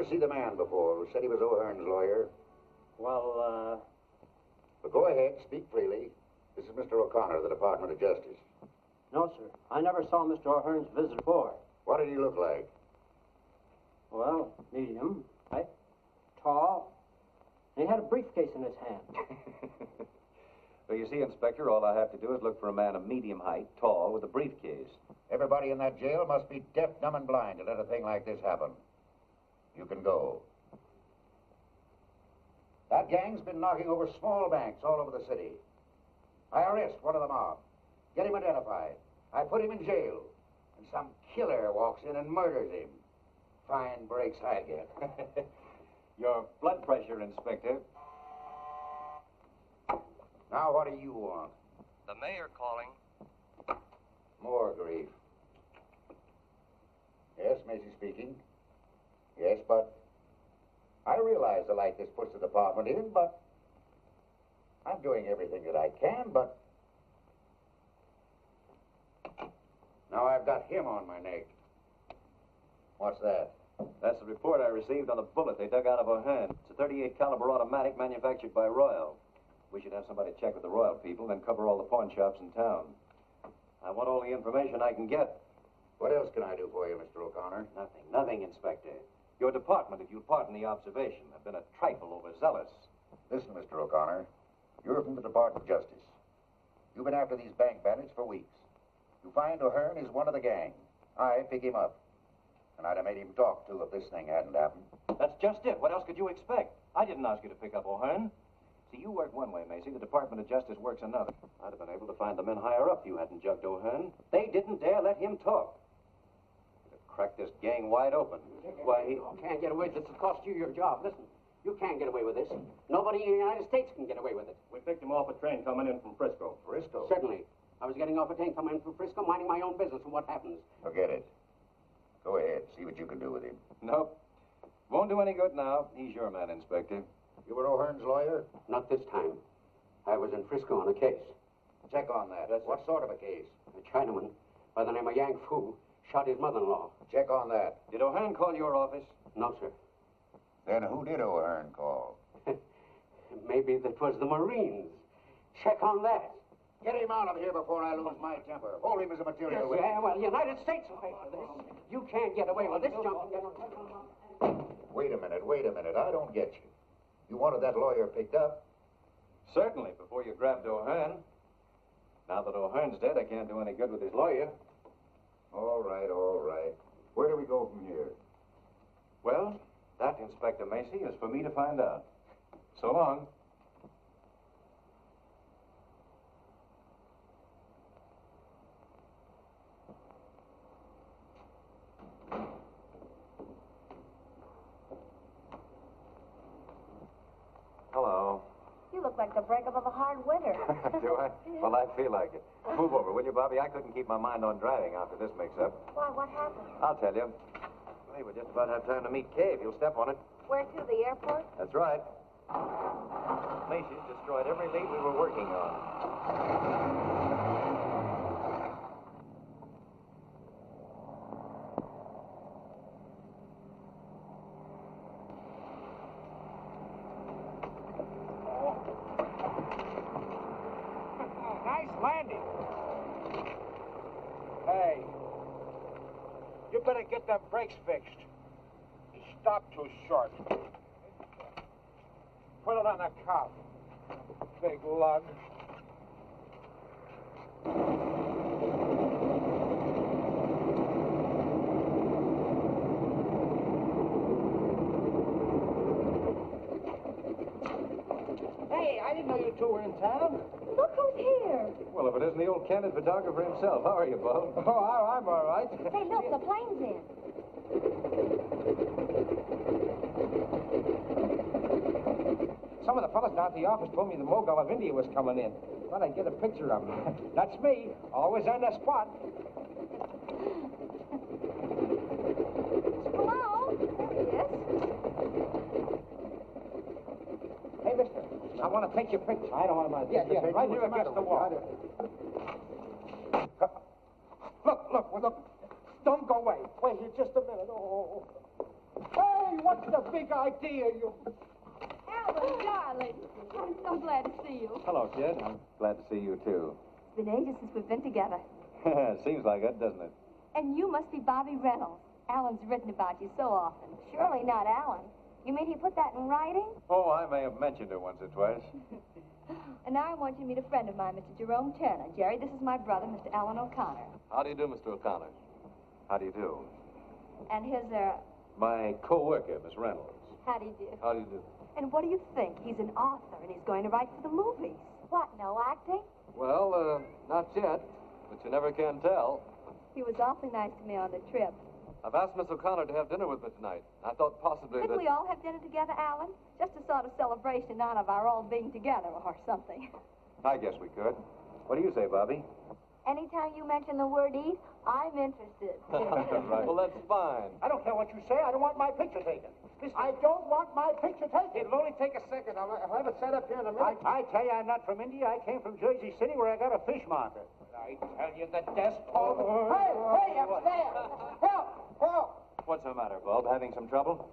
ever see the man before who said he was O'Hearn's lawyer? Well, But go ahead, speak freely. This is Mr. O'Connor of the Department of Justice. no, sir. I never saw Mr. O'Hearn's visitor before. What did he look like? Well, medium, right? Tall. And he had a briefcase in his hand. Well, you see, Inspector, all I have to do is look for a man of medium height, tall, with a briefcase. Everybody in that jail must be deaf, dumb, and blind to let a thing like this happen. You can go. That gang's been knocking over small banks all over the city. I arrest one of the mob. Get him identified. I put him in jail. And some killer walks in and murders him. Fine breaks I get. Your blood pressure, Inspector. Now, what do you want? The mayor calling. More grief. Yes, Macy speaking. Yes, but I realize the light this puts the department in, but I'm doing everything that I can, but now I've got him on my neck. What's that? That's the report I received on the bullet they dug out of O'Hearn. It's a 38 caliber automatic manufactured by Royal. We should have somebody check with the Royal people, then cover all the pawn shops in town. I want all the information I can get. What else can I do for you, Mr. O'Connor? Nothing, Inspector. Your department, if you'll pardon the observation, have been a trifle overzealous. Listen, Mr. O'Connor, you're from the Department of Justice. You've been after these bank bandits for weeks. You find O'Hearn is one of the gang. I pick him up. And I'd have made him talk, too, if this thing hadn't happened. That's just it. What else could you expect? I didn't ask you to pick up O'Hearn. See, you work one way, Macy. The Department of Justice works another. I'd have been able to find the men higher up if you hadn't jugged O'Hearn. They didn't dare let him talk. You'd have cracked this gang wide open. Why, he... You can't get away with this. It'll cost you your job. Listen, you can't get away with this. Nobody in the United States can get away with it. We picked him off a train coming in from Frisco. Frisco? Certainly. I was getting off a train coming in from Frisco, minding my own business, and what happens? Forget it. Go ahead. See what you can do with him. Nope. Won't do any good now. He's your man, Inspector. You were O'Hearn's lawyer? Not this time. I was in Frisco on a case. Check on that. What sort of a case? A Chinaman by the name of Yang Fu shot his mother-in-law. Check on that. Did O'Hearn call your office? No, sir. Then who did O'Hearn call? Maybe that was the Marines. Check on that. Get him out of here before I lose my temper. Hold him as a material witness. Yeah, well, the United States will pay for this. You can't get away with this junk. Wait a minute. I don't get you. You wanted that lawyer picked up? Certainly, before you grabbed O'Hearn. Now that O'Hearn's dead, I can't do any good with his lawyer. All right. Where do we go from here? Well, that, Inspector Macy, is for me to find out. So long. Hello. You look like the breakup of a hard winter. Do I? Well, I feel like it. Move over, will you, Bobby? I couldn't keep my mind on driving after this mix-up. Why, what happened? I'll tell you. Hey, we just about have time to meet Kay if you'll step on it. Where to, the airport? That's right. Macy's destroyed every lead we were working on. Landing. Hey, you better get them brakes fixed. You stopped too short. Put it on the cuff. Big lug. Hey, I didn't know you two were in town. Look who's here. Well, if it isn't the old candid photographer himself. How are you, Bo? Oh, I'm all right. Hey, look, the plane's in. Some of the fellas down at the office told me the Mogul of India was coming in. Thought I'd get a picture of him. That's me, always on the spot. Hello? There he is. Hey, mister, I want to take your picture. I don't want my Yeah, right here against the wall. Look. Don't go away. Wait here just a minute. Oh. Hey! Hey, what's the big idea, you... Alan, darling. I'm so glad to see you. Hello, kid. I'm glad to see you, too. It's been ages since we've been together. Seems like it, doesn't it? And you must be Bobby Reynolds. Alan's written about you so often. Surely not Alan. You mean he put that in writing? Oh, I may have mentioned it once or twice. And now I want you to meet a friend of mine, Mr. Jerome Turner. Jerry, this is my brother, Mr. Alan O'Connor. How do you do, Mr. O'Connor? How do you do? And his, My co-worker, Miss Reynolds. how do you do? How do you do? And what do you think? He's an author, and he's going to write for the movies. What, no acting? Well, not yet, but you never can tell. He was awfully nice to me on the trip. I've asked Miss O'Connor to have dinner with me tonight. I thought possibly Couldn't we all have dinner together, Alan? Just a sort of celebration out of our all being together or something. I guess we could. What do you say, Bobby? Anytime you mention the word eat, I'm interested. Right. Well, that's fine. I don't care what you say. I don't want my picture taken. I don't want my picture taken. It'll only take a second. I'll have it set up here in a minute. I tell you, I'm not from India. I came from Jersey City where I got a fish market. I tell you, the desk Hey, upstairs! Help! Help! What's the matter, Bob? Having some trouble?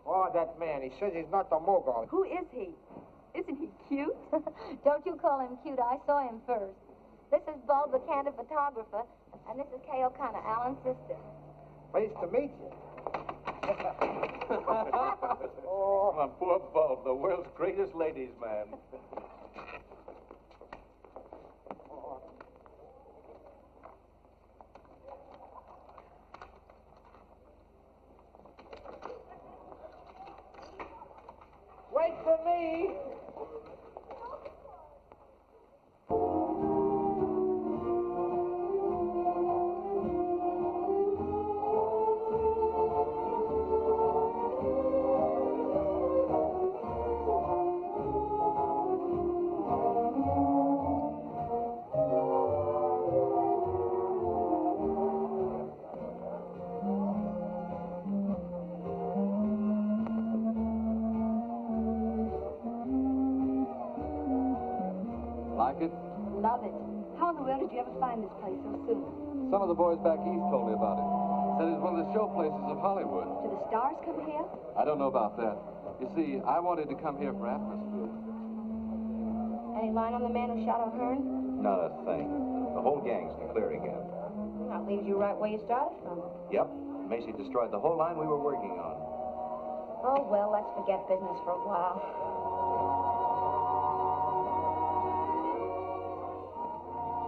Oh, that man. He says he's not the mogul. Who is he? Isn't he cute? Don't you call him cute. I saw him first. This is Bulb, the candid photographer, and this is Kay O'Connor, Alan's sister. Pleased to meet you. Oh, my poor Bob, the world's greatest ladies' man. Wait for me! Like it? Love it. How in the world did you ever find this place so soon? Some of the boys back east told me about it. Said it's one of the show places of Hollywood. Do the stars come here? I don't know about that. You see, I wanted to come here for atmosphere. Any line on the man who shot O'Hearn? Not a thing. The whole gang's in the clear again. That leaves you right where you started from. Yep. Macy destroyed the whole line we were working on. Oh, well, let's forget business for a while.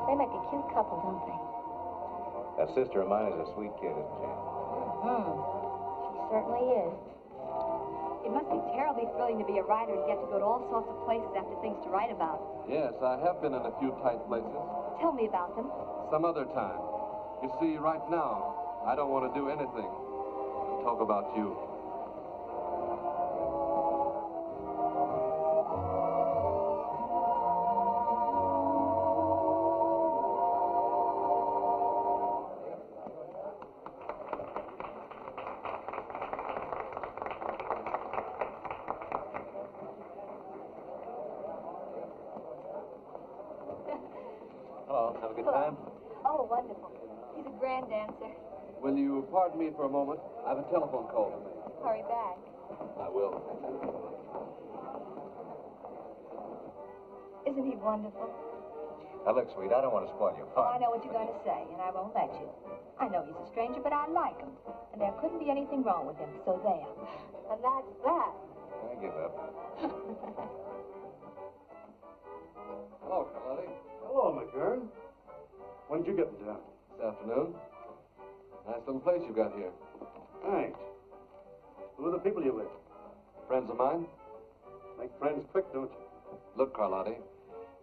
They make a cute couple, don't they? That sister of mine is a sweet kid, isn't she? She certainly is. It must be terribly thrilling to be a writer and get to go to all sorts of places after things to write about. Yes, I have been in a few tight places. Tell me about them. Some other time. You see, right now, I don't want to do anything but talk about you. Hello, have a good time? Oh, wonderful. He's a grand dancer. Will you pardon me for a moment? I have a telephone call to make. Hurry back. I will. Isn't he wonderful? Now, look, sweet, I don't want to spoil your Oh, I fun. know what you're going to say, and I won't let you. I know he's a stranger, but I like him. And there couldn't be anything wrong with him, so there. And that's that. I give up. Hello, Carlotti. Hello, McGurn. When did you get in town? This afternoon. Nice little place you got here. Thanks. Who are the people you with? Friends of mine? Make friends quick, don't you? Look, Carlotti,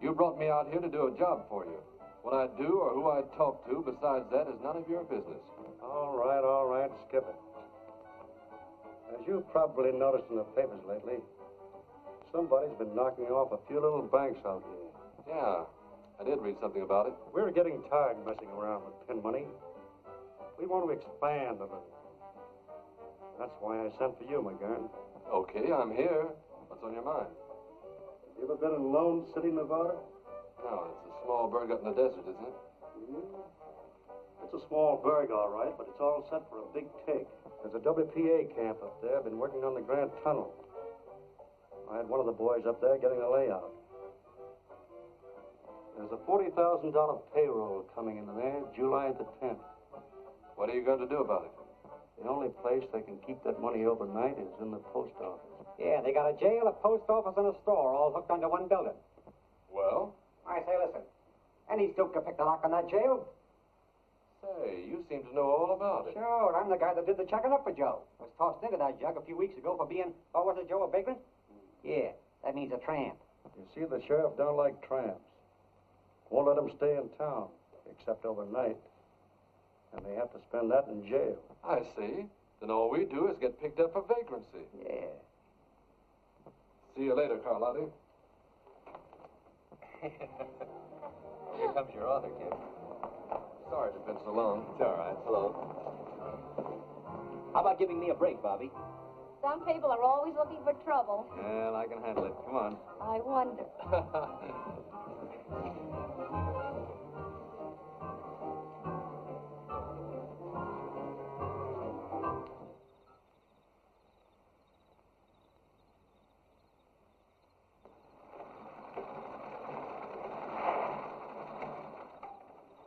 you brought me out here to do a job for you. What I do or who I talk to besides that is none of your business. All right, skip it. As you've probably noticed in the papers lately, somebody's been knocking off a few little banks out here. Yeah, I did read something about it. We're getting tired messing around with pin money. We want to expand a little. That's why I sent for you, McGurn. Okay, I'm here. What's on your mind? You ever been in Lone City, Nevada? No, it's a small burg up in the desert, isn't it? Mm-hmm. It's a small burg, all right, but it's all set for a big take. There's a WPA camp up there. Been working on the Grand Tunnel. I had one of the boys up there getting a layout. There's a $40,000 payroll coming in there, July the 10th. What are you going to do about it? The only place they can keep that money overnight is in the post office. Yeah, they got a jail, a post office, and a store all hooked onto one building. Well? I say, listen. Any stoop could pick the lock on that jail. Say, you seem to know all about it. Sure, I'm the guy that did the checking up for Joe. Was tossed into that jug a few weeks ago for being, oh, was it Joe, a vagrant? Yeah, that means a tramp. You see, the sheriff don't like tramps. Won't let them stay in town, except overnight. And they have to spend that in jail. I see. Then all we do is get picked up for vagrancy. Yeah. See you later, Carlotti. Here comes your author, kid. Sorry it's been so long. It's all right. Hello. How about giving me a break, Bobby? Some people are always looking for trouble. Well, I can handle it. Come on. I wonder.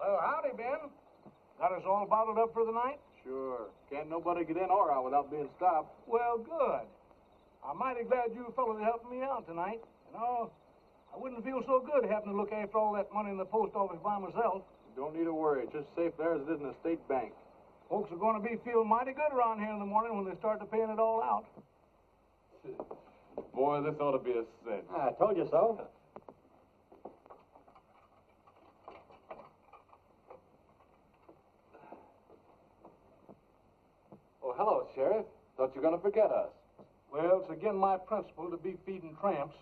Well, howdy, Ben. Got us all bottled up for the night? Sure. Can't nobody get in or out without being stopped. Well, good. I'm mighty glad you fellas are helping me out tonight. You know, I wouldn't feel so good having to look after all that money in the post office by myself. You don't need to worry. It's just safe there as it is in a state bank. Folks are going to be feeling mighty good around here in the morning when they start to paying it all out. Boy, this ought to be a cinch. I told you so. Oh, hello, Sheriff. Thought you were going to forget us. Well, it's again my principle to be feeding tramps.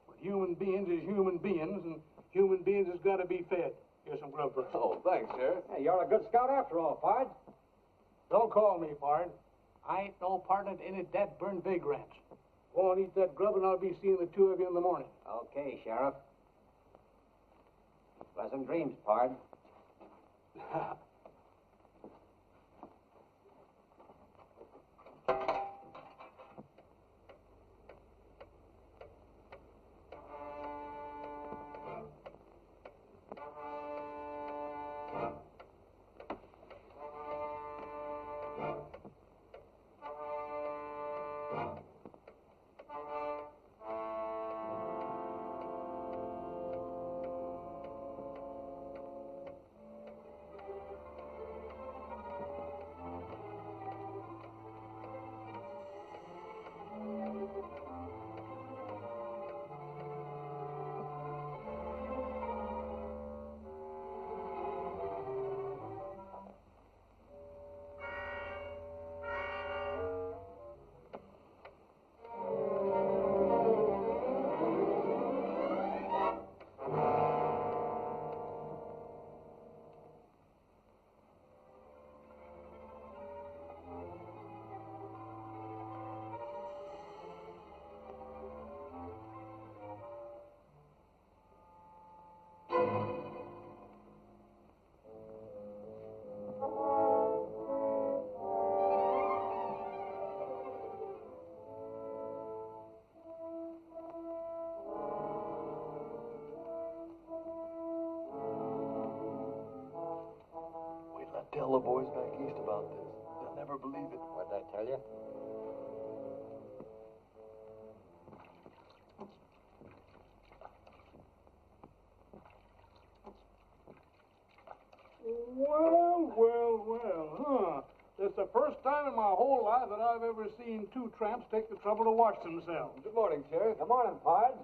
But human beings is human beings, and human beings has got to be fed. Here's some grub for us. Oh, thanks, Sheriff. Hey, you're a good scout after all, Pard. Don't call me, Pard. I ain't no partner to any dead-burned vagrants. Go on, eat that grub, and I'll be seeing the two of you in the morning. Okay, Sheriff. Pleasant dreams, Pard. Tell the boys back east about this. They'll never believe it. What'd I tell you? Well, It's the first time in my whole life that I've ever seen two tramps take the trouble to wash themselves. Good morning, Sheriff. Good morning, Pard.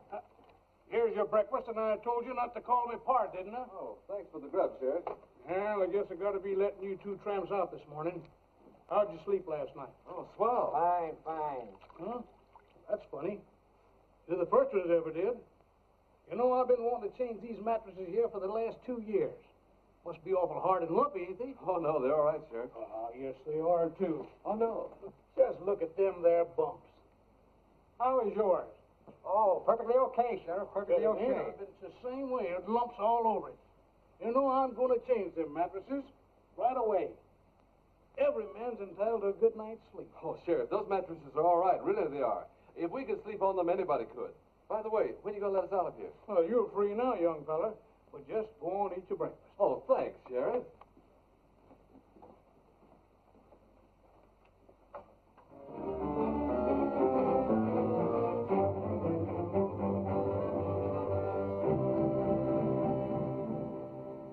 Here's your breakfast, and I told you not to call me Pard, didn't I? Oh, thanks for the grub, Sheriff. Well, I guess I got to be letting you two tramps out this morning. How'd you sleep last night? Oh, swell. Fine. Huh? That's funny. You're the first one that ever did. You know, I've been wanting to change these mattresses here for the last 2 years. Must be awful hard and lumpy, ain't they? Oh, no, they're all right, Sheriff. Oh, yes, they are, too. Oh, no. Just look at them there bumps. How is yours? Oh, perfectly okay, Sheriff. Perfectly Good, okay. It's the same way. It lumps all over it. You know, I'm going to change them mattresses. right away. Every man's entitled to a good night's sleep. Oh, Sheriff, those mattresses are all right. Really, they are. If we could sleep on them, anybody could. By the way, when are you going to let us out of here? Well, you're free now, young fella. But just go on and eat your breakfast. Oh, thanks, Sheriff.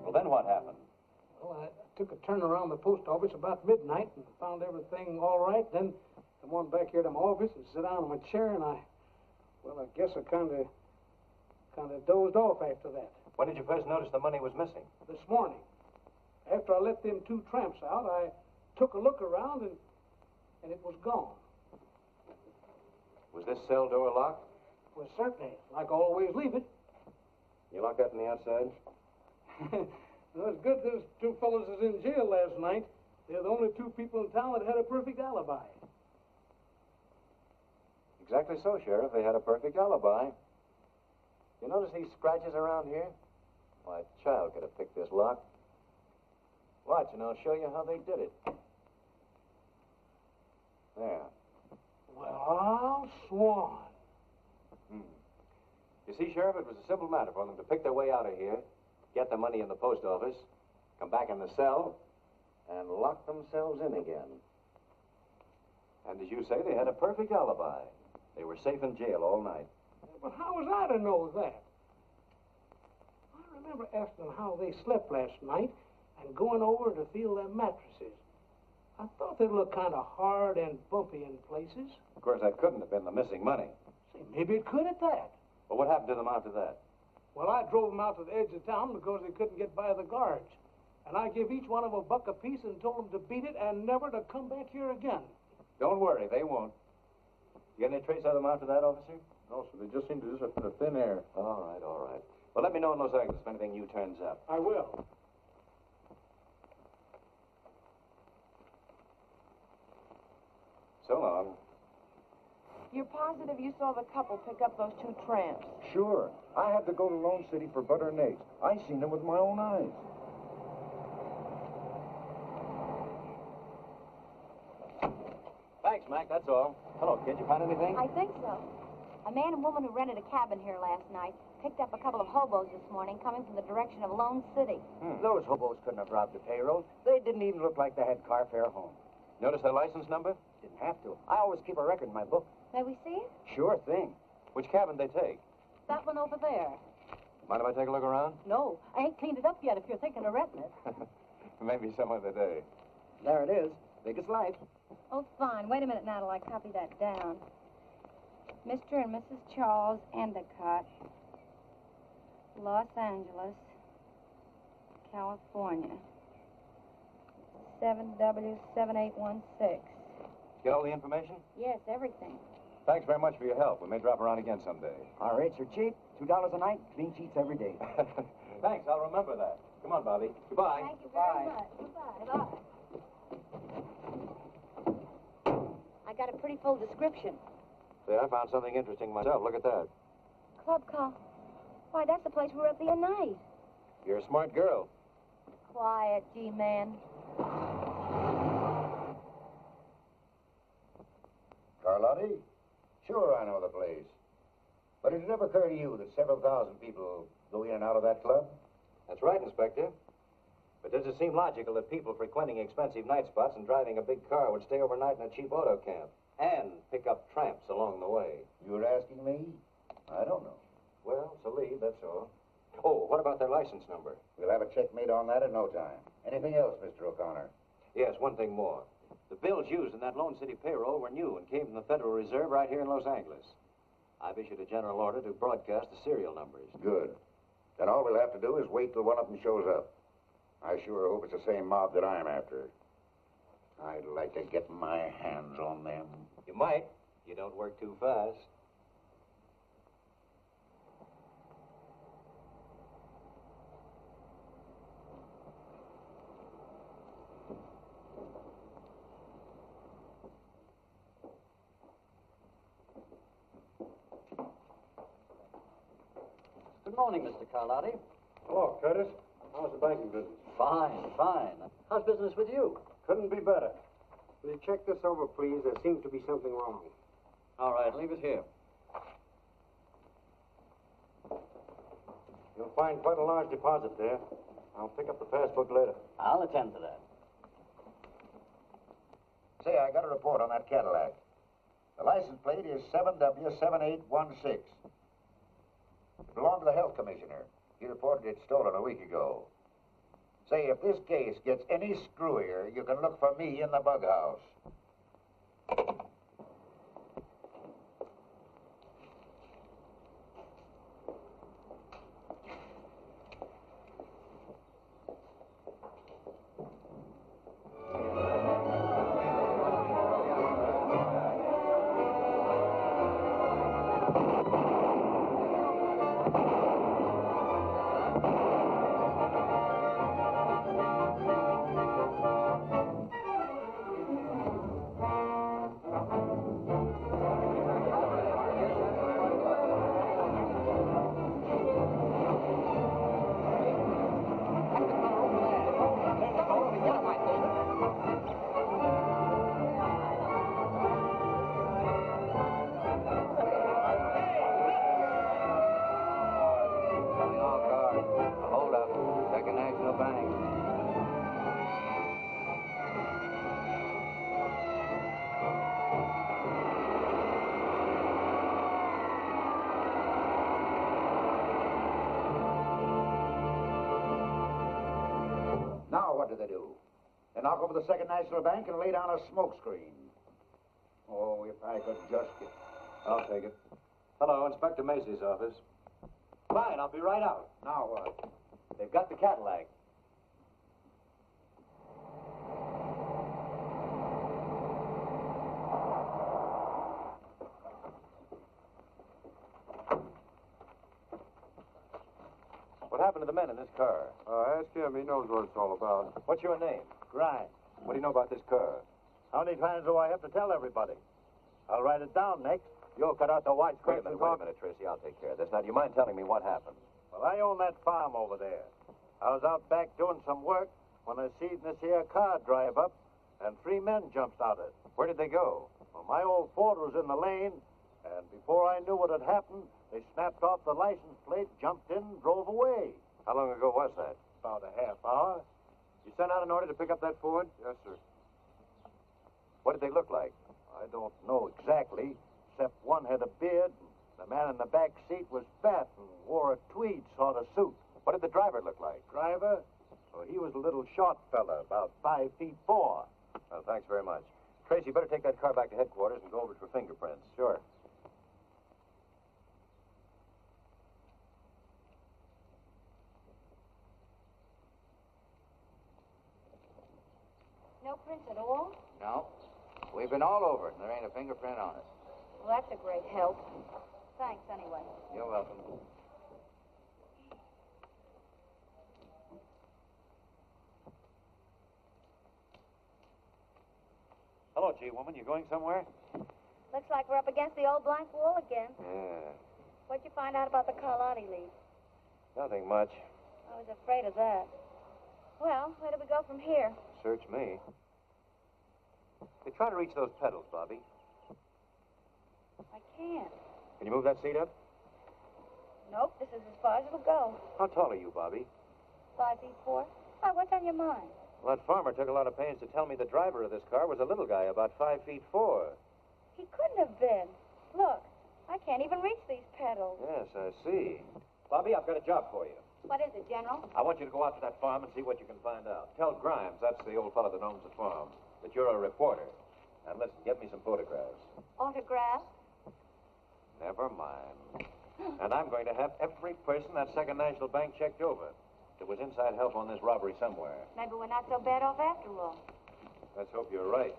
Well, then what happened? Well, I took a turn around the post office about midnight and found everything all right. Then come on back here to my office and sit down in my chair, and I guess I kind of dozed off after that. When did you first notice the money was missing? This morning. After I let them two tramps out, I took a look around, and it was gone. Was this cell door locked? Well, certainly, like I always leave it. You locked that on the outside? Well, it's good those two fellows is in jail last night. They're the only two people in town that had a perfect alibi. Exactly so, Sheriff. They had a perfect alibi. You notice these scratches around here? Why, a child could have picked this lock. Watch, and I'll show you how they did it. There. Well, I'll swan. You see, Sheriff, it was a simple matter for them to pick their way out of here, get the money in the post office, come back in the cell, and lock themselves in again. And as you say, they had a perfect alibi. They were safe in jail all night. But how was I to know that? I remember asking them how they slept last night and going over to feel their mattresses. I thought they'd look kind of hard and bumpy in places. Of course, that couldn't have been the missing money. Say, maybe it could at that. But what happened to them after that? Well, I drove them out to the edge of town because they couldn't get by the guards. And I gave each one of them a buck apiece and told them to beat it and never to come back here again. Don't worry, they won't. You get any trace of them after that, officer? No, sir. They just seem to disappear in thin air. All right, all right. Well, let me know in Los Angeles if anything new turns up. I will. So long. You're positive you saw the couple pick up those two tramps? Sure. I had to go to Lone City for butter and eggs. I seen them with my own eyes. Thanks, Mac, that's all. Hello, kid. You found anything? I think so. A man and woman who rented a cabin here last night picked up a couple of hobos this morning coming from the direction of Lone City. Those hobos couldn't have robbed the payroll. They didn't even look like they had car fare home. Notice their license number? Didn't have to. I always keep a record in my book. May we see it? Sure thing. Which cabin they take? That one over there. Mind if I take a look around? No, I ain't cleaned it up yet if you're thinking of renting it. Maybe some other day. There it is. Big as life. Oh, fine. Wait a minute now till I copy that down. Mr. and Mrs. Charles Endicott, Los Angeles, California. 7W7816. Get all the information? Yes, everything. Thanks very much for your help. We may drop around again someday. Our rates are cheap. $2 a night. Clean sheets every day. Thanks, I'll remember that. Come on, Bobby. Goodbye. Thank you very much. Goodbye. I got a pretty full description. Say, I found something interesting myself. Look at that. Club car. Why, that's the place we were at the other night. You're a smart girl. Quiet, G-man. Carlotti? Sure, I know the place. But did it ever occur to you that several thousand people go in and out of that club? That's right, Inspector. But does it seem logical that people frequenting expensive night spots and driving a big car would stay overnight in a cheap auto camp and pick up tramps along the way? You're asking me? I don't know. Well, it's a lead, that's all. Oh, what about their license number? We'll have a checkmate on that in no time. Anything else, Mr. O'Connor? Yes, one thing more. The bills used in that Lone City payroll were new and came from the Federal Reserve right here in Los Angeles. I've issued a general order to broadcast the serial numbers. Good. Then all we'll have to do is wait till one of them shows up. I sure hope it's the same mob that I'm after. I'd like to get my hands on them. You might. You don't work too fast. Good morning, Mr. Carlotti. Hello, Curtis. How's the banking business? Fine, fine. How's business with you? Couldn't be better. Will you check this over, please? There seems to be something wrong. All right, leave it here. You'll find quite a large deposit there. I'll pick up the passbook later. I'll attend to that. Say, I got a report on that Cadillac. The license plate is 7W7816. It belonged to the health commissioner. He reported it stolen a week ago. Say, if this case gets any screwier, you can look for me in the bug house. Now what do they do? They knock over the Second National Bank and lay down a smoke screen. Oh, if I could just get... I'll take it. Hello, Inspector Macy's office. Fine, I'll be right out. Now what? They've got the Cadillac. What happened to the men in this car? Ask him. He knows what it's all about. What's your name? Grimes. What do you know about this car? How many times do I have to tell everybody? I'll write it down next. You'll cut out the white Wait a squares. minute, Tracy. I'll take care of this. Now, do you mind telling me what happened? Well, I own that farm over there. I was out back doing some work when I seen this here car drive up, and 3 men jumped out of it. Where did they go? Well, my old Ford was in the lane, and before I knew what had happened, they snapped off the license plate, jumped in, and drove away. How long ago was that? About a half hour. You sent out an order to pick up that Ford? Yes, sir. What did they look like? I don't know exactly, except one had a beard, and the man in the back seat was fat and wore a tweed sort of suit. What did the driver look like? Driver? Well, he was a little short fella, about 5'4". Well, thanks very much. Tracy, you better take that car back to headquarters and go over it for fingerprints. Sure. No prints at all? No. We've been all over it, and there ain't a fingerprint on it. Well, that's a great help. Thanks, anyway. You're welcome. Hello, G-woman. You going somewhere? Looks like we're up against the old blank wall again. Yeah. What'd you find out about the Carlotti lead? Nothing much. I was afraid of that. Well, where do we go from here? Search me. Hey, try to reach those pedals, Bobby. I can't. Can you move that seat up? Nope, this is as far as it'll go. How tall are you, Bobby? 5'4". Oh, what's on your mind? Well, that farmer took a lot of pains to tell me the driver of this car was a little guy, about 5'4". He couldn't have been. Look, I can't even reach these pedals. Yes, I see. Bobby, I've got a job for you. What is it, General? I want you to go out to that farm and see what you can find out. Tell Grimes, that's the old fellow that owns the farm, that you're a reporter. And listen, get me some photographs. Autograph? Never mind. And I'm going to have every person that Second National Bank checked over. There was inside help on this robbery somewhere. Maybe we're not so bad off after all. Let's hope you're right.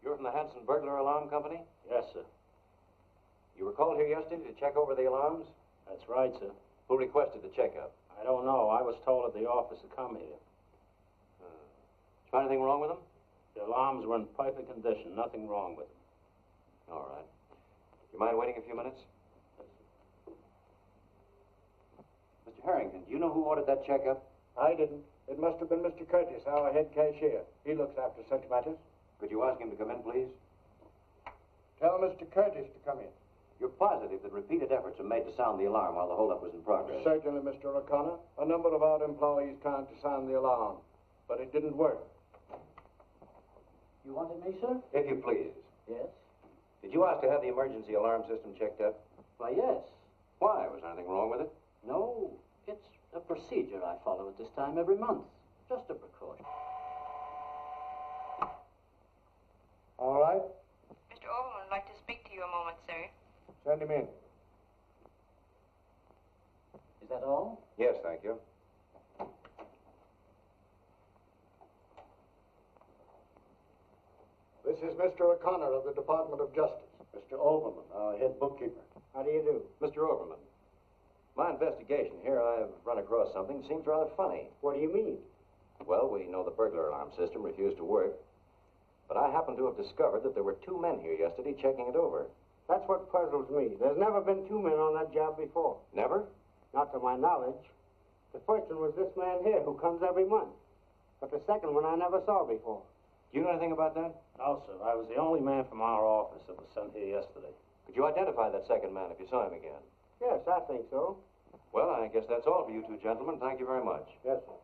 You're from the Hanson Burglar Alarm Company? Yes, sir. You were called here yesterday to check over the alarms? That's right, sir. Who requested the checkup? I don't know. I was told at the office to come here. Did you find anything wrong with them? The alarms were in perfect condition. Nothing wrong with them. All right. You mind waiting a few minutes? Mr. Harrington, do you know who ordered that checkup? I didn't. It must have been Mr. Curtis, our head cashier. He looks after such matters. Could you ask him to come in, please? Tell Mr. Curtis to come in. You're positive that repeated efforts were made to sound the alarm while the holdup was in progress? Certainly, Mr. O'Connor. A number of our employees tried to sound the alarm, but it didn't work. You wanted me, sir? If you please. Yes. Did you ask to have the emergency alarm system checked up? Why, yes. Why? Was there anything wrong with it? No, it's a procedure I follow at this time every month. Just a precaution. All right. Mr. Overman would like to speak to you a moment, sir. Send him in. Is that all? Yes, thank you. This is Mr. O'Connor of the Department of Justice. Mr. Overman, our head bookkeeper. How do you do? Mr. Overman, my investigation here, I've run across something that seems rather funny. What do you mean? Well, we know the burglar alarm system refused to work, but I happen to have discovered that there were 2 men here yesterday checking it over. That's what puzzles me. There's never been 2 men on that job before. Never? Not to my knowledge. The first one was this man here, who comes every month. But the second one I never saw before. Do you know anything about that? No, sir. I was the only man from our office that was sent here yesterday. Could you identify that second man if you saw him again? Yes, I think so. Well, I guess that's all for you 2 gentlemen. Thank you very much. Yes, sir.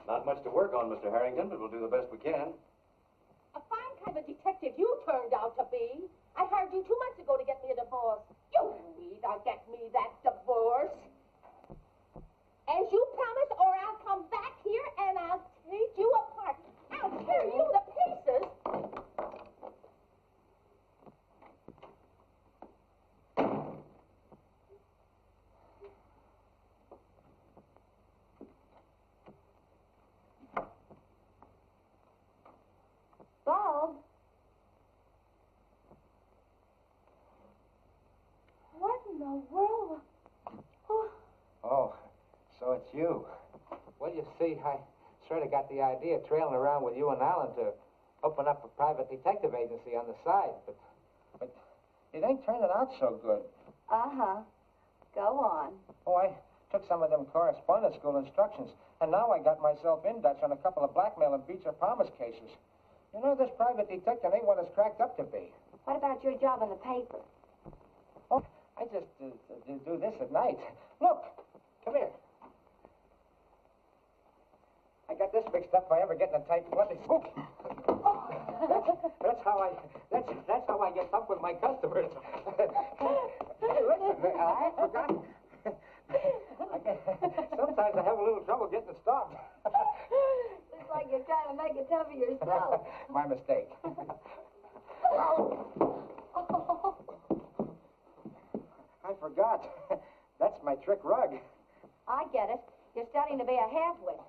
Not much to work on, Mr. Harrington, but we'll do the best we can. A fine kind of detective you turned out to be. I hired you 2 months ago to get me a divorce. You neither get me that divorce. As you promised, or I'll come back here and I'll take you apart. I'll tear you to pieces. Bob? What in the world? Oh, so it's you. Well, you see, I sort of got the idea trailing around with you and Alan to open up a private detective agency on the side, but it ain't turning out so good. Uh-huh. Go on. Oh, I took some of them correspondence school instructions, and now I got myself in Dutch on a couple of blackmail and Beecher Palmer's cases. You know, this private detective ain't what it's cracked up to be. What about your job in the paper? Oh, I just do this at night. Look, come here. I got this fixed up if I ever get in a tight bloody spook. That's how I get up with my customers. Hey, listen, I forgot. Sometimes I have a little trouble getting stopped. Looks like you're trying to make it tough for yourself. My mistake. I forgot. That's my trick rug. I get it. You're studying to be a half-wit.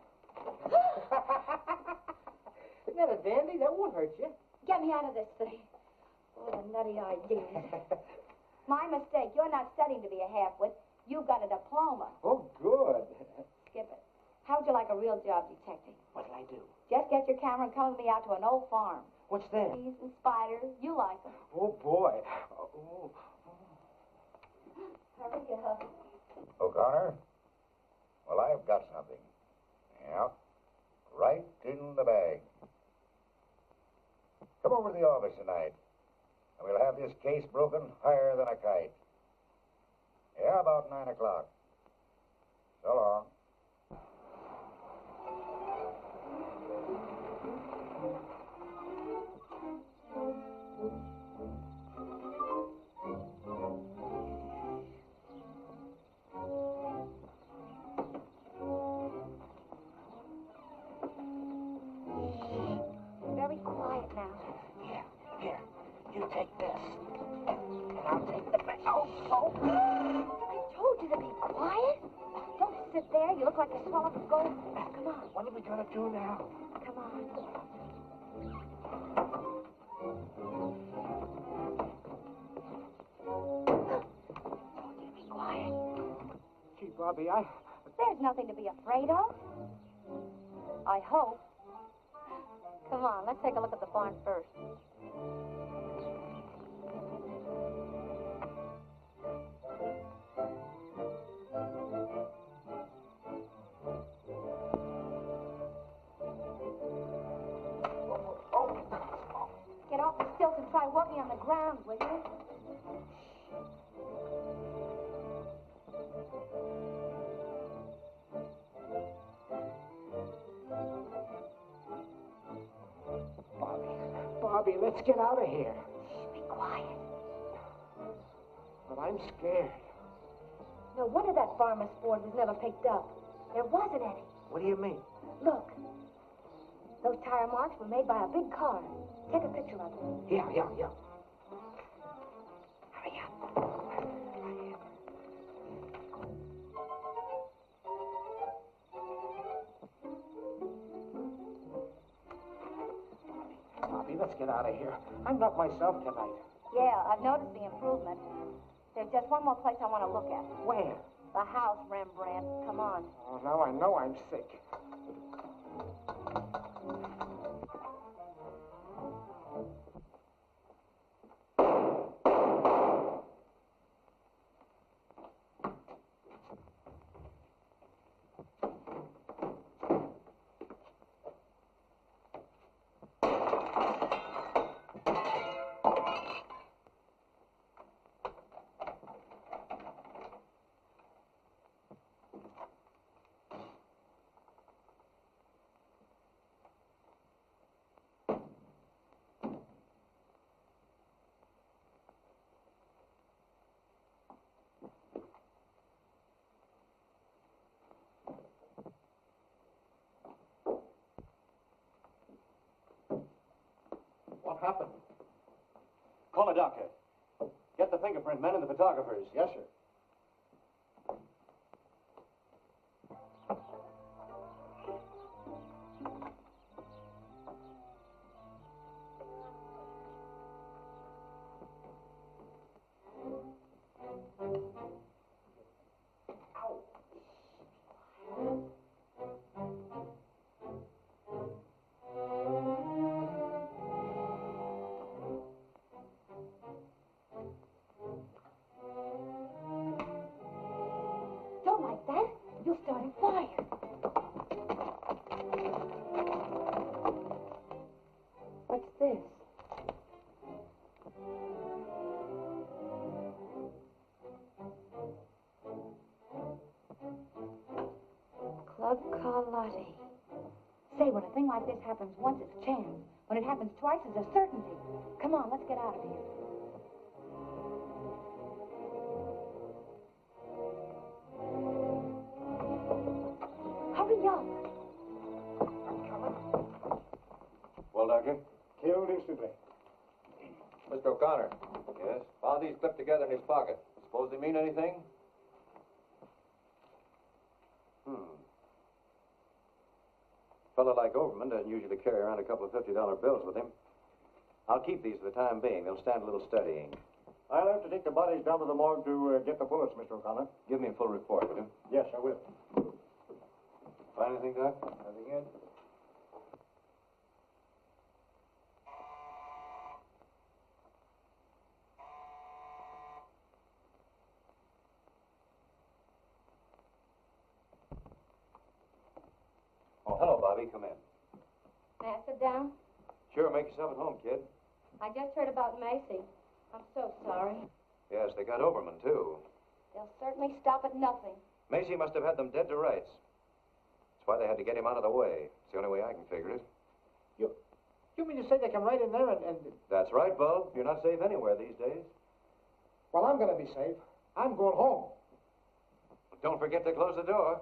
Isn't that a dandy? That won't hurt you. Get me out of this thing. Oh, the nutty ideas. My mistake. You're not studying to be a half-wit. You've got a diploma. Oh, good. Skip it. How would you like a real job, detective? What'll I do? Just get your camera and come with me out to an old farm. What's that? Bees and spiders. You like them. Oh, boy. Oh. Hurry up. O'Connor? Well, I've got something. Yeah. Right in the bag. Come over to the office tonight, and we'll have this case broken higher than a kite. Yeah, about 9 o'clock. So long. Very quiet now. Here, you take this, and I'll take the bag. Oh. I told you to be quiet. Don't sit there. You look like you swallowed a gold. Come on. What are we going to do now? Come on. Told you to be quiet. Gee, Bobby, There's nothing to be afraid of. I hope. Come on, let's take a look at the barn first. Get off the stilts and try walking on the ground, will you? Bobby, let's get out of here. Be quiet. But I'm scared. No wonder that farmer's Ford was never picked up. There wasn't any. What do you mean? Look. Those tire marks were made by a big car. Take a picture of them. Yeah. Hurry up. Bobby, let's get out of here. I'm not myself tonight. Yeah, I've noticed the improvement. There's just one more place I want to look at. Where? The house, Rembrandt. Come on. Oh, now I know I'm sick. What happened? Call a doctor. Get the fingerprint men and the photographers. Yes, sir. Don't like that. You'll start a fire. What's this? Club Carlotti. Say, when a thing like this happens once, it's chance. When it happens twice, it's a certainty. Come on, let's get out of here. Hurry up. Well, Doctor? Killed instantly. Mr. O'Connor. Yes? Found these clipped together in his pocket. Suppose they mean anything? Fellow like Overman doesn't usually carry around a couple of $50 bills with him. I'll keep these for the time being. They'll stand a little studying. I'll have to take the bodies down to the morgue to get the bullets, Mr. O'Connor. Give me a full report, will you? Yes, I will. Find anything, Doc? Nothing yet. Oh, hello, Bobby. Come in. May I sit down? Sure, make yourself at home, kid. I just heard about Macy. I'm so sorry. Yes, they got Overman, too. They'll certainly stop at nothing. Macy must have had them dead to rights. That's why they had to get him out of the way. It's the only way I can figure it. You mean to say they come right in there and... That's right, Bull. You're not safe anywhere these days. Well, I'm going to be safe. I'm going home. Don't forget to close the door.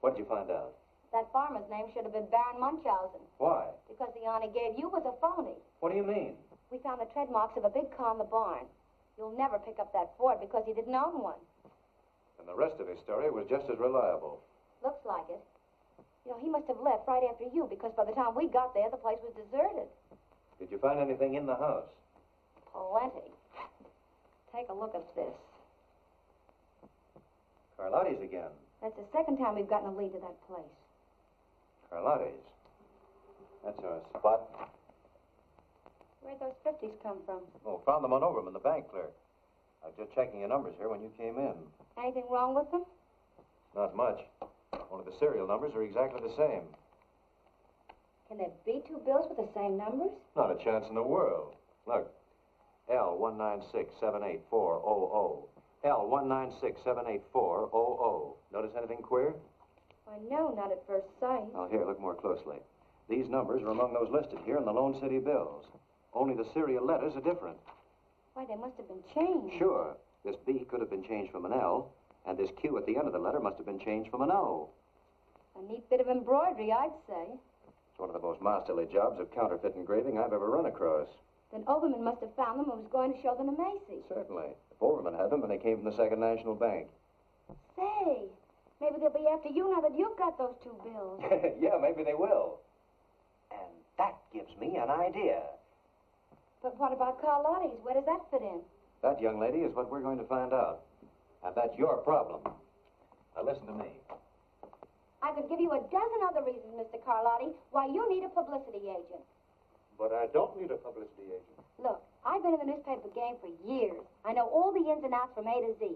What did you find out? That farmer's name should have been Baron Munchausen. Why? Because the yarn he gave you was a phony. What do you mean? We found the tread marks of a big car in the barn. You'll never pick up that Ford because he didn't own one. And the rest of his story was just as reliable. Looks like it. You know, he must have left right after you because by the time we got there, the place was deserted. Did you find anything in the house? Plenty. Take a look at this. Carlotti's again. That's the second time we've gotten a lead to that place. Carlotti's. That's our spot. Where'd those 50s come from? Oh, found them on Overman, the bank clerk. I was just checking your numbers here when you came in. Anything wrong with them? Not much. Only the serial numbers are exactly the same. Can there be two bills with the same numbers? Not a chance in the world. Look, L196784000. L196784000. Notice anything queer? Why, no, not at first sight. Oh, here, look more closely. These numbers are among those listed here in the Lone City bills. Only the serial letters are different. Why, they must have been changed. Sure. This B could have been changed from an L, and this Q at the end of the letter must have been changed from an O. A neat bit of embroidery, I'd say. It's one of the most masterly jobs of counterfeit engraving I've ever run across. Then Overman must have found them and was going to show them to Macy. Certainly. If Overman had them, and they came from the Second National Bank. Say, maybe they'll be after you now that you've got those two bills. Yeah, maybe they will. And that gives me an idea. But what about Carlotti's? Where does that fit in? That, young lady, is what we're going to find out. And that's your problem. Now, listen to me. I could give you a dozen other reasons, Mr. Carlotti, why you need a publicity agent. But I don't need a publicity agent. Look, I've been in the newspaper game for years. I know all the ins and outs from A to Z.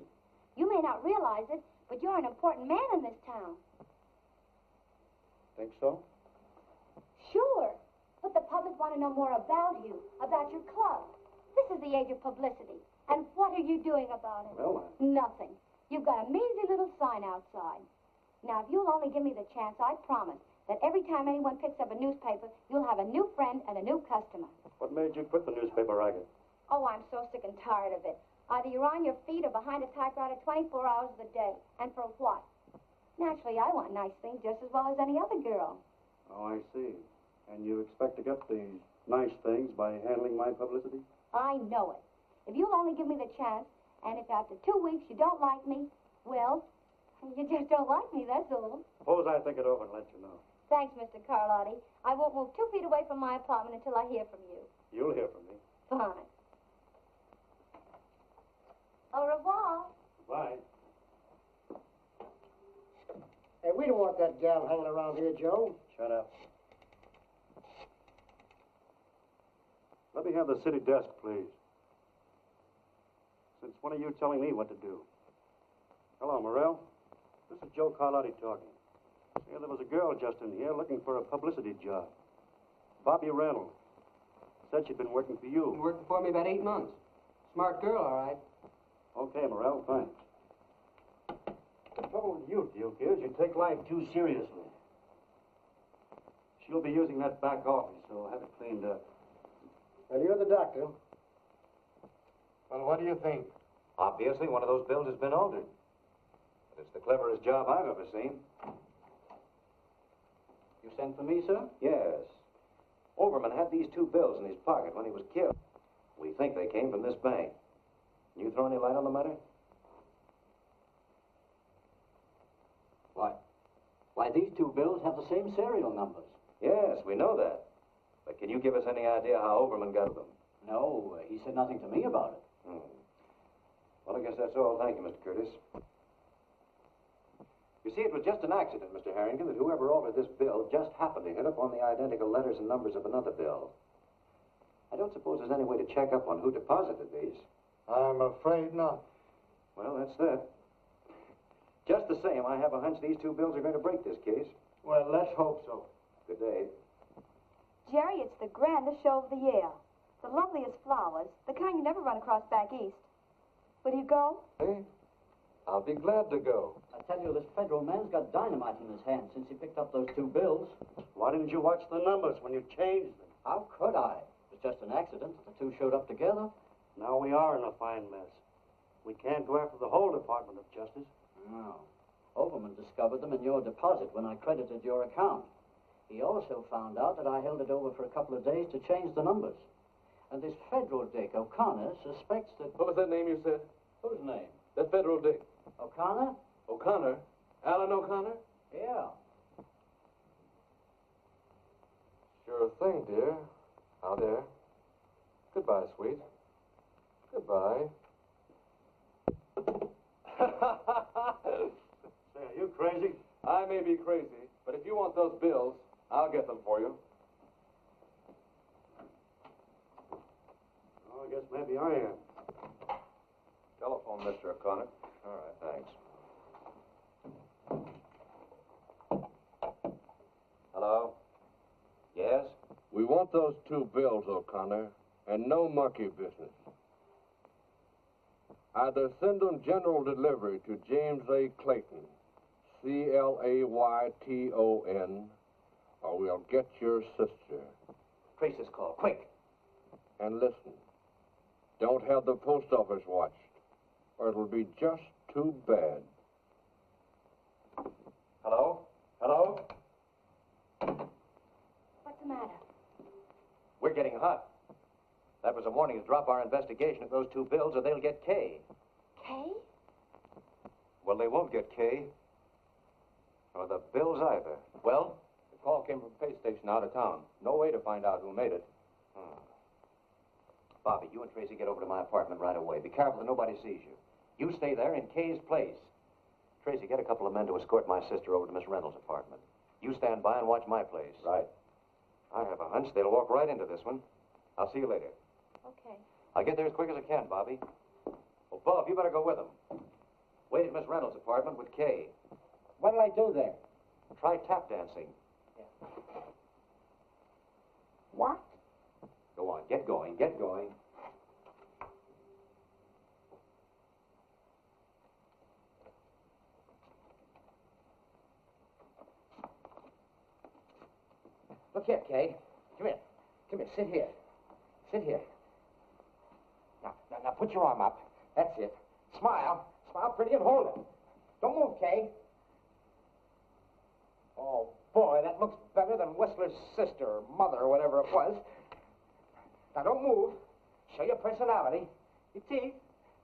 You may not realize it, but you're an important man in this town. Think so? Sure. But the public want to know more about you, about your club. This is the age of publicity. And what are you doing about it? Well, Nothing. You've got a measly little sign outside. Now, if you'll only give me the chance, I promise that every time anyone picks up a newspaper, you'll have a new friend and a new customer. what made you quit the newspaper racket? Oh, I'm so sick and tired of it. Either you're on your feet or behind a typewriter 24 hours of the day. And for what? Naturally, I want nice things just as well as any other girl. Oh, I see. And you expect to get these nice things by handling my publicity? I know it. If you'll only give me the chance, and if after 2 weeks you don't like me, well, you just don't like me, that's all. Suppose I think it over and let you know. Thanks, Mr. Carlotti. I won't move 2 feet away from my apartment until I hear from you. You'll hear from me. Fine. Au revoir. Bye. Hey, we don't want that gal hanging around here, Joe. Shut up. Let me have the city desk, please. Since when are you telling me what to do? Hello, Morrell. This is Joe Carlotti talking. Yeah, there was a girl just in here looking for a publicity job. Bobby Reynolds. Said she'd been working for you. Been working for me about 8 months. Smart girl, all right. Okay, Morrell, thanks. The trouble with you, Duke, is you take life too seriously. She'll be using that back office, so have it cleaned up. Well, you're the doctor. Well, what do you think? Obviously, one of those bills has been altered. But it's the cleverest job I've ever seen. You sent for me, sir? Yes. Overman had these 2 bills in his pocket when he was killed. We think they came from this bank. Can you throw any light on the matter? Why, these 2 bills have the same serial numbers. Yes, we know that. But can you give us any idea how Overman got them? No, he said nothing to me about it. Well, I guess that's all. Thank you, Mr. Curtis. You see, it was just an accident, Mr. Harrington, that whoever altered this bill just happened to hit upon the identical letters and numbers of another bill. I don't suppose there's any way to check up on who deposited these. I'm afraid not. Well, that's that. Just the same, I have a hunch these 2 bills are going to break this case. Well, let's hope so. Good day. Jerry, it's the grandest show of the year. The loveliest flowers, the kind you never run across back east. Will you go? Hey, I'll be glad to go. I tell you, this federal man's got dynamite in his hand since he picked up those 2 bills. Why didn't you watch the numbers when you changed them? How could I? It was just an accident. The 2 showed up together. Now we are in a fine mess. We can't go after the whole Department of Justice. No. Overman discovered them in your deposit when I credited your account. He also found out that I held it over for a couple of days to change the numbers. And this federal dick, O'Connor, suspects that... What was that name you said? Whose name? That federal dick. O'Connor? O'Connor? Alan O'Connor? Yeah. Sure thing, dear. Out there. Goodbye, sweet. Goodbye. Say, are you crazy? I may be crazy, but if you want those bills, I'll get them for you. Oh, I guess maybe I am. Telephone, Mr. O'Connor. All right, thanks. Hello? Yes? want those 2 bills, O'Connor, and no monkey business. Either send them general delivery to James A. Clayton, Clayton, or we'll get your sister. Trace this call, quick. And listen, don't have the post office watched, or it'll be just too bad. Hello? Hello? What's the matter? We're getting hot. That was a warning to drop our investigation of those 2 bills or they'll get K. Kay? Well, they won't get K. Or the bills either. Well? The call came from a pay station out of town. No way to find out who made it. Bobby, you and Tracy get over to my apartment right away. Be careful that nobody sees you. You stay there in Kay's place. Tracy, get a couple of men to escort my sister over to Miss Reynolds' apartment. You stand by and watch my place. Right. I have a hunch they'll walk right into this one. I'll see you later. Okay. I'll get there as quick as I can, Bobby. Well, Bob, you better go with them. Wait at Miss Reynolds' apartment with Kay. What'll I do there? Try tap dancing. What? Go on, get going, get going. Look here, Kay. Come here. Come here. Sit here. Sit here. Now, put your arm up. That's it. Smile. Smile pretty and hold it. Don't move, Kay. Oh, boy, that looks better than Whistler's sister or mother or whatever it was. Now, don't move. Show your personality. Your teeth.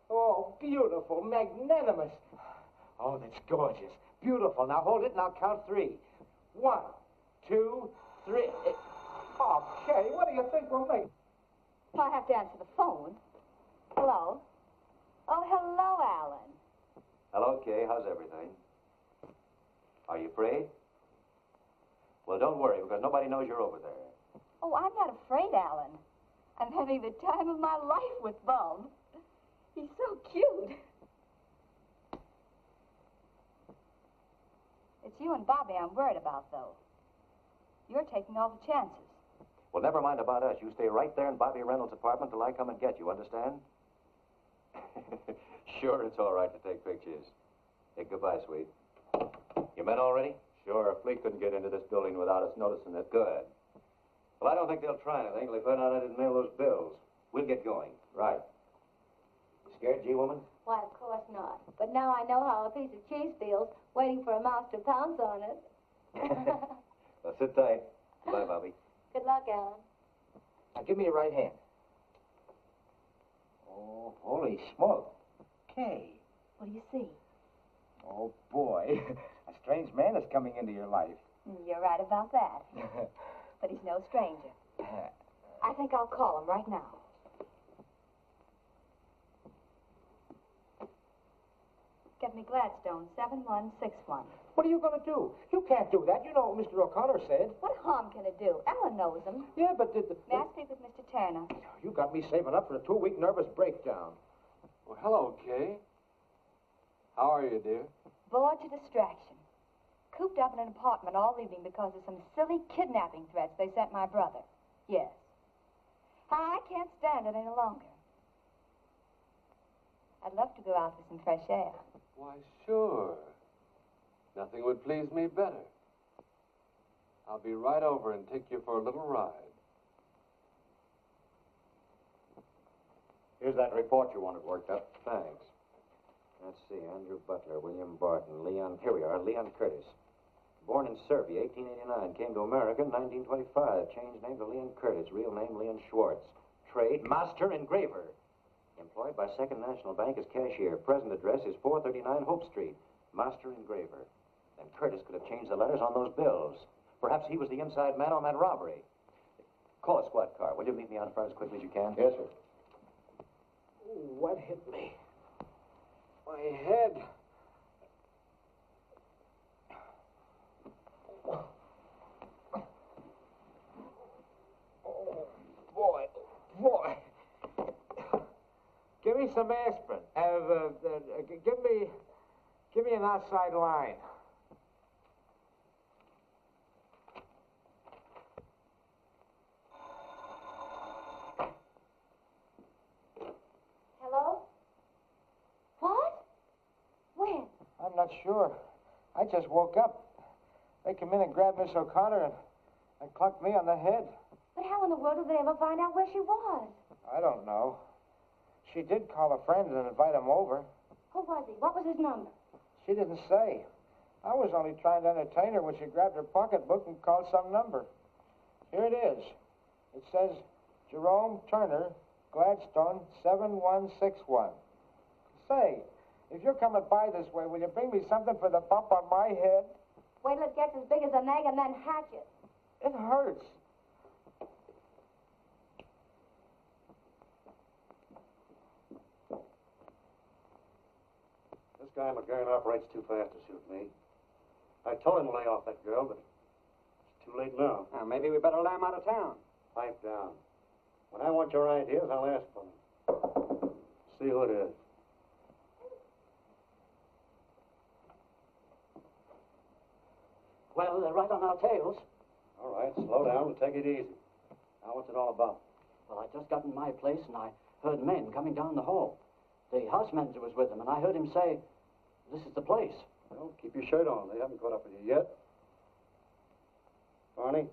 Oh, beautiful. Magnanimous. Oh, that's gorgeous. Beautiful. Now, hold it and I'll count 3. 1, 2, 3. Oh, Kay, what do you think we'll make? I have to answer the phone. Hello? Oh, hello, Alan. Hello, Kay. How's everything? Are you free? Well, don't worry, because nobody knows you're over there. Oh, I'm not afraid, Alan. I'm having the time of my life with Bum. He's so cute. It's you and Bobby I'm worried about, though. You're taking all the chances. Well, never mind about us. You stay right there in Bobby Reynolds' apartment till I come and get you, understand? Sure, it's all right to take pictures. Hey, goodbye, sweet. You men all ready? Sure, a fleet couldn't get into this building without us noticing it. Good. Well, I don't think they'll try anything till they find out I didn't mail those bills. We'll get going. Right. You scared, G-woman? Why, of course not. But now I know how a piece of cheese feels, waiting for a mouse to pounce on it. Well, sit tight. Bye, Bobby. Good luck, Alan. Now, give me your right hand. Oh, holy smoke. Kay. What do you see? Oh, boy. A strange man is coming into your life. You're right about that. But he's no stranger. I think I'll call him right now. Get me Gladstone, 7161. What are you going to do? You can't do that. You know what Mr. O'Connor said. What harm can it do? Alan knows him. Yeah, but... May I speak with Mr. Turner? You got me saving up for a 2-week nervous breakdown. Well, hello, Kay. How are you, dear? Bored to distraction. Cooped up in an apartment all evening because of some silly kidnapping threats they sent my brother. Yes. I can't stand it any longer. I'd love to go out for some fresh air. Why, sure. Nothing would please me better. I'll be right over and take you for a little ride. Here's that report you wanted worked up. Thanks. Let's see. Andrew Butler, William Barton, Leon... Here we are. Leon Curtis. Born in Serbia, 1889. Came to America in 1925. Changed name to Leon Curtis. Real name, Leon Schwartz. Trade, master engraver. Employed by Second National Bank as cashier. Present address is 439 Hope Street. Master engraver. Then Curtis could have changed the letters on those bills. Perhaps he was the inside man on that robbery. Call a squad car. Will you meet me out front as quickly as you can? Yes, sir. Ooh, what hit me? My head. Oh, boy. Boy. Give me some aspirin. Give me an outside line. not sure. I just woke up. They come in and grabbed Miss O'Connor and clunked me on the head. But how in the world did they ever find out where she was? I don't know. She did call a friend and invite him over. Who was he? What was his number? She didn't say. I was only trying to entertain her when she grabbed her pocketbook and called some number. Here it is. It says, Jerome Turner, Gladstone, 7161. Say, if you're coming by this way, will you bring me something for the bump on my head? Wait till it gets as big as an egg and then hatch it. It hurts. This guy McGurn operates too fast to suit me. I told him to lay off that girl, but it's too late now. Now, maybe we better lay him out of town. Pipe down. When I want your ideas, I'll ask for them. See who it is. Well, they're right on our tails. All right, slow down and take it easy. Now, what's it all about? Well, I just got in my place and I heard men coming down the hall. The house manager was with them, and I heard him say, "This is the place." Well, keep your shirt on. They haven't caught up with you yet. Barney,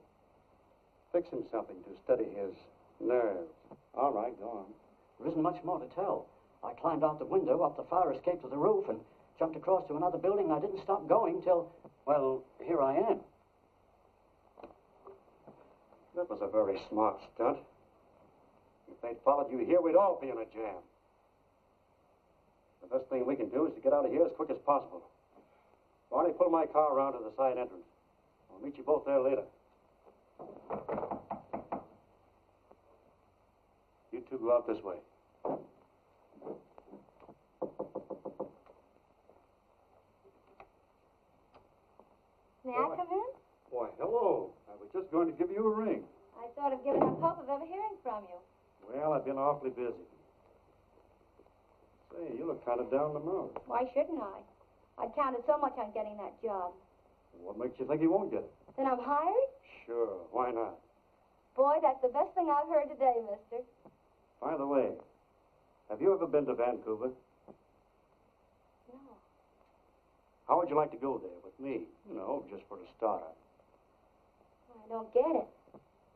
fix him something to steady his nerves. All right, go on. There isn't much more to tell. I climbed out the window, up the fire escape to the roof, and jumped across to another building. I didn't stop going till, well, here I am. That was a very smart stunt. If they'd followed you here, we'd all be in a jam. The best thing we can do is to get out of here as quick as possible. Barney, pull my car around to the side entrance. I'll meet you both there later. You two go out this way. May I come in? Why, hello. I was just going to give you a ring. I sort of given up hope of ever hearing from you. Well, I've been awfully busy. Say, you look kind of down the mouth. Why shouldn't I? I'd counted so much on getting that job. What makes you think you won't get it? Then I'm hired? Sure, why not? Boy, that's the best thing I've heard today, mister. By the way, have you ever been to Vancouver? No. How would you like to go there with me? You know, just for a start. I don't get it.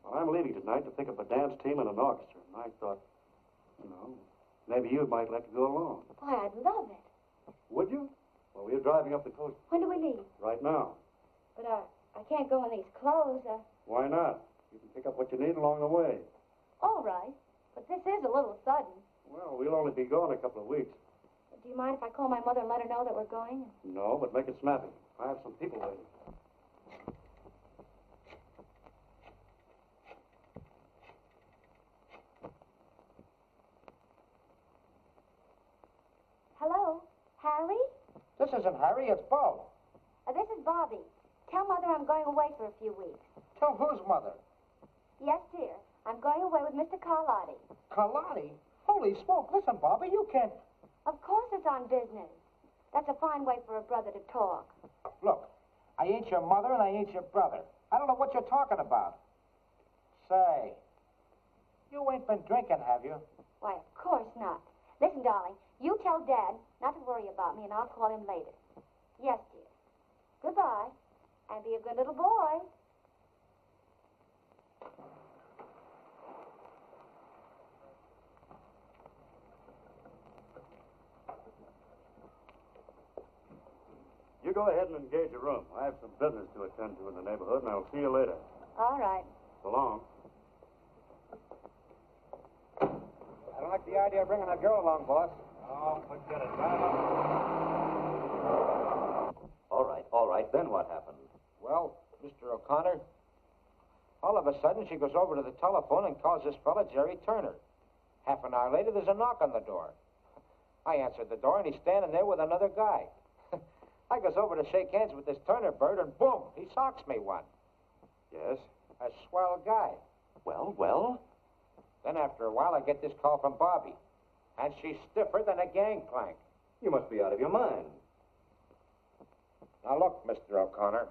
Well, I'm leaving tonight to pick up a dance team and an orchestra, and I thought, you know, maybe you might like to go along. Why, I'd love it. Would you? Well, we're driving up the coast. When do we leave? Right now. But I can't go in these clothes. Why not? You can pick up what you need along the way. All right. But this is a little sudden. Well, we'll only be gone a couple of weeks. Do you mind if I call my mother and let her know that we're going? No, but make it snappy. I have some people waiting. Hello? Harry? This isn't Harry, it's Bo. This is Bobby. Tell Mother I'm going away for a few weeks. Tell whose mother? Yes, dear. I'm going away with Mr. Carlotti. Carlotti? Holy smoke, listen, Bobby, you can't... Of course it's on business. That's a fine way for a brother to talk. Look, I ain't your mother and I ain't your brother. I don't know what you're talking about. Say, you ain't been drinking, have you? Why, of course not. Listen, darling, you tell Dad not to worry about me and I'll call him later. Yes, dear. Goodbye. And be a good little boy. You go ahead and engage a room. I have some business to attend to in the neighborhood, and I'll see you later. All right. So long. I don't like the idea of bringing a girl along, boss. Oh, forget it. Drive up. All right. Then what happened? Well, Mr. O'Connor, all of a sudden she goes over to the telephone and calls this fella Jerry Turner. Half an hour later, there's a knock on the door. I answered the door, and he's standing there with another guy. I goes over to shake hands with this Turner bird, and boom, he socks me one. Yes? A swell guy. Well? Then after a while, I get this call from Bobby. And she's stiffer than a gangplank. You must be out of your mind. Now look, Mr. O'Connor.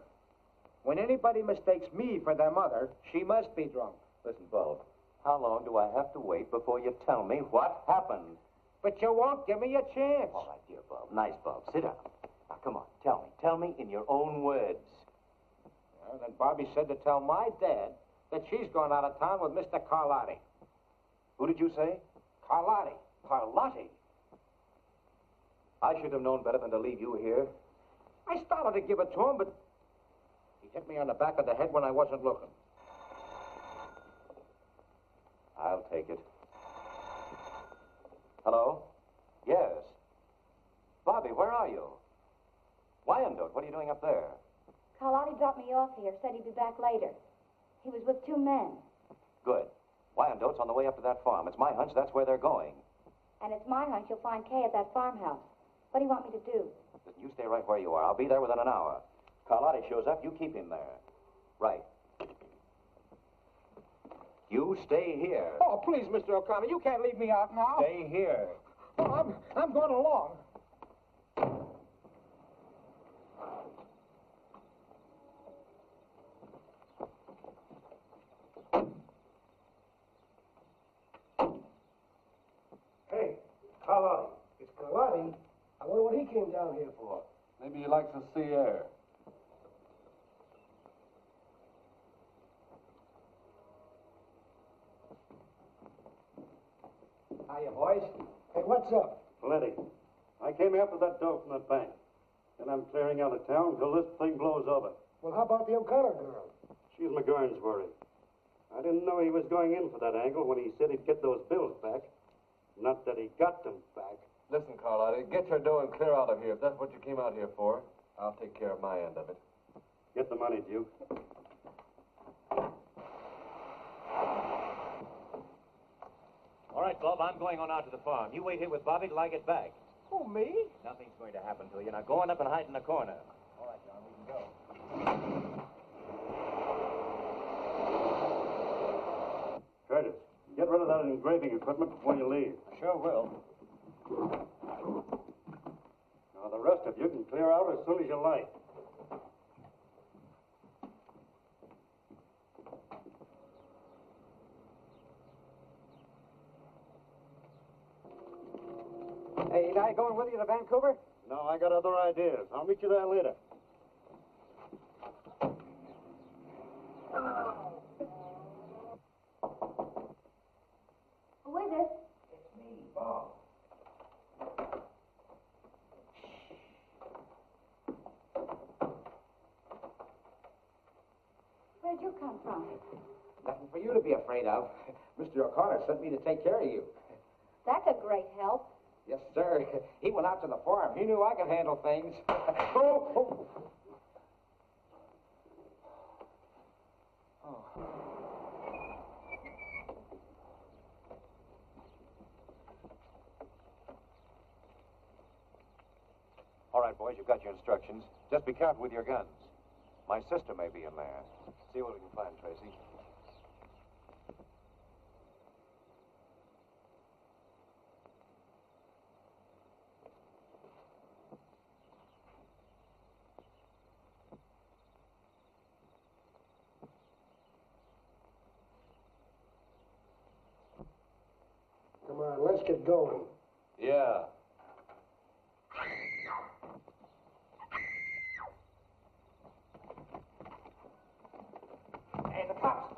When anybody mistakes me for their mother, she must be drunk. Listen, Bob, how long do I have to wait before you tell me what happened? But you won't give me a chance. All right, dear Bob. Nice, Bob. Sit down. Now, come on, tell me. Tell me in your own words. And then Bobby said to tell my dad that she's gone out of town with Mr. Carlotti. Who did you say? Carlotti. Carlotti? I should have known better than to leave you here. I started to give it to him, but he hit me on the back of the head when I wasn't looking. I'll take it. Hello? Yes. Bobby, where are you? Wyandotte, what are you doing up there? Carlotti dropped me off here, said he'd be back later. He was with 2 men. Good. Wyandotte's on the way up to that farm. It's my hunch that's where they're going. And it's my hunch you'll find Kay at that farmhouse. What do you want me to do? Listen, you stay right where you are. I'll be there within an hour. Carlotti shows up, you keep him there. Right. You stay here. Oh, please, Mr. O'Connor, you can't leave me out now. Stay here. Oh, I'm going along. Hey, Carlotti. It's Carlotti. I wonder what he came down here for. Maybe he likes the sea air. Hiya, boys. Hey, what's up? Plenty. I came after that dough from the bank. And I'm clearing out of town until this thing blows over. Well, how about the O'Connor girl? She's McGurn's worry. I didn't know he was going in for that angle when he said he'd get those bills back. Not that he got them back. Listen, Carlotti, get your dough and clear out of here if that's what you came out here for. I'll take care of my end of it. Get the money, Duke. All right, Bob, I'm going on out to the farm. You wait here with Bobby till I get back. Oh, me? Nothing's going to happen to you. Now, go on up and hide in the corner. All right, John, we can go. Curtis, get rid of that engraving equipment before you leave. I sure will. Now, the rest of you can clear out as soon as you like. Hey, ain't I going with you to Vancouver? No, I got other ideas. I'll meet you there later. Who is it? It's me, Bob. Where'd you come from? Nothing for you to be afraid of. Mr. O'Connor sent me to take care of you. That's a great help. Yes, sir. He went out to the farm. He knew I could handle things. Oh. All right, boys, you've got your instructions. Just be careful with your guns. My sister may be in there. See what we can find, Tracy. Come on, let's get going. Yeah. Hey, the cops.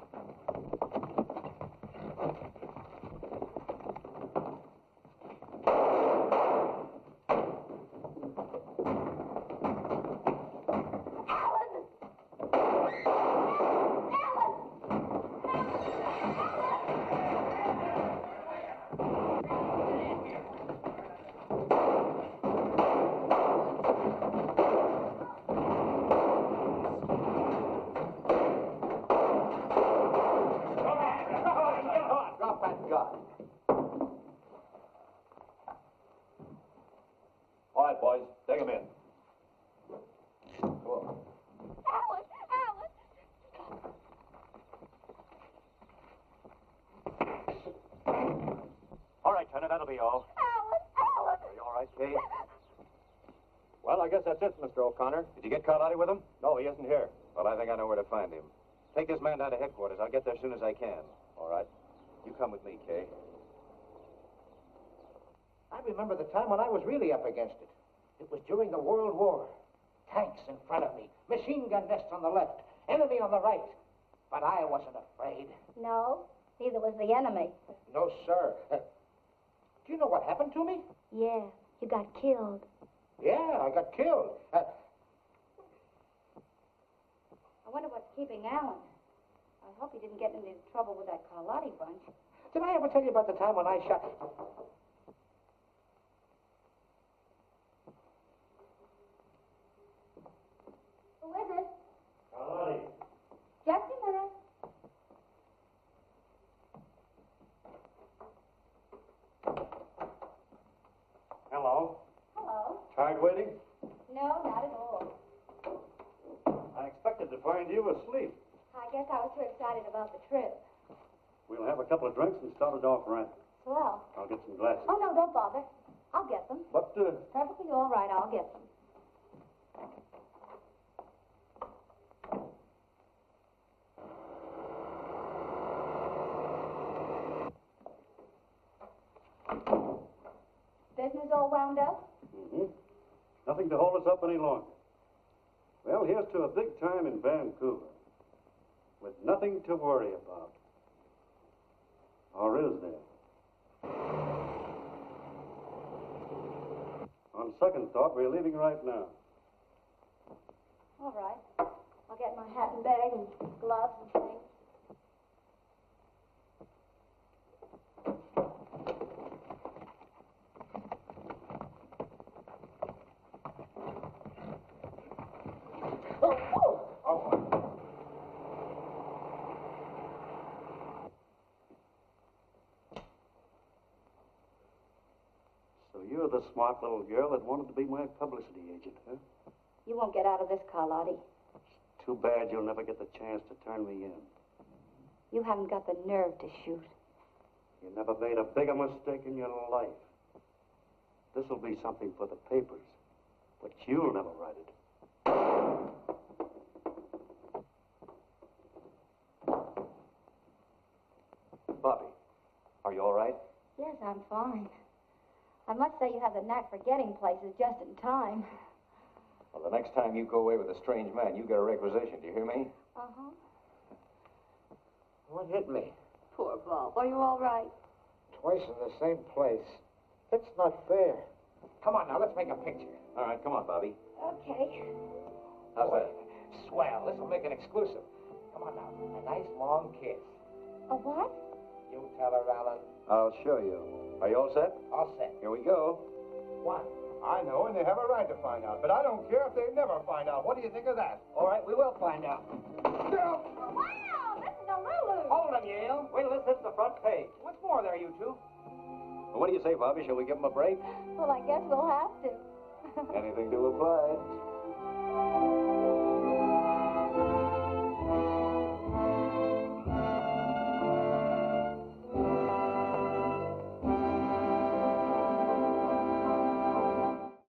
All right, boys, take him in. Alan! All right, Turner, that'll be all. Alan! Are you all right, Kay? Well, I guess that's it, Mr. O'Connor. Did you get Carlotti with him? No, he isn't here. Well, I think I know where to find him. Take this man down to headquarters. I'll get there as soon as I can. All right. You come with me, Kay. I remember the time when I was really up against it. It was during the World War. Tanks in front of me, machine gun nests on the left, enemy on the right. But I wasn't afraid. No, neither was the enemy. No, sir. Do you know what happened to me? Yeah, you got killed. Yeah, I got killed. I wonder what's keeping Alan. I hope he didn't get into trouble with that Carlotti bunch. Did I ever tell you about the time when I shot... Who is it? Carlotti. Just a minute. Hello. Hello. Tired waiting? No, not at all. I expected to find you asleep. I guess I was too excited about the trip. We'll have a couple of drinks and start it off right. Well. I'll get some glasses. Oh, no, don't bother. I'll get them. But, Perfectly all right, I'll get them. Business all wound up? Mm-hmm. Nothing to hold us up any longer. Well, here's to a big time in Vancouver. With nothing to worry about. Or is there? On second thought, we're leaving right now. All right. I'll get my hat and bag and gloves and things. So you're the smart little girl that wanted to be my publicity agent, huh? You won't get out of this, Carlotti. Too bad you'll never get the chance to turn me in. You haven't got the nerve to shoot. You never made a bigger mistake in your life. This'll be something for the papers, but you'll never write it. Bobby, are you all right? Yes, I'm fine. I must say you have the knack for getting places just in time. Well, the next time you go away with a strange man, you get a requisition. Do you hear me? Uh-huh. What hit me? Poor Bob. Are you all right? Twice in the same place. That's not fair. Come on now, let's make a picture. All right, come on, Bobby. Okay. How's that? Swell. This'll make it exclusive. Come on now. A nice long kiss. A what? You tell her, Alan. I'll show you. Are you all set? All set. Here we go. One. I know, and they have a right to find out, but I don't care if they never find out. What do you think of that? All right, we will find out. Girl! Wow, this is a Lulu. Hold him, Yale. Wait till this hits the front page. What's more there, you two? Well, what do you say, Bobby? Shall we give him a break? Well, I guess we'll have to. Anything to oblige.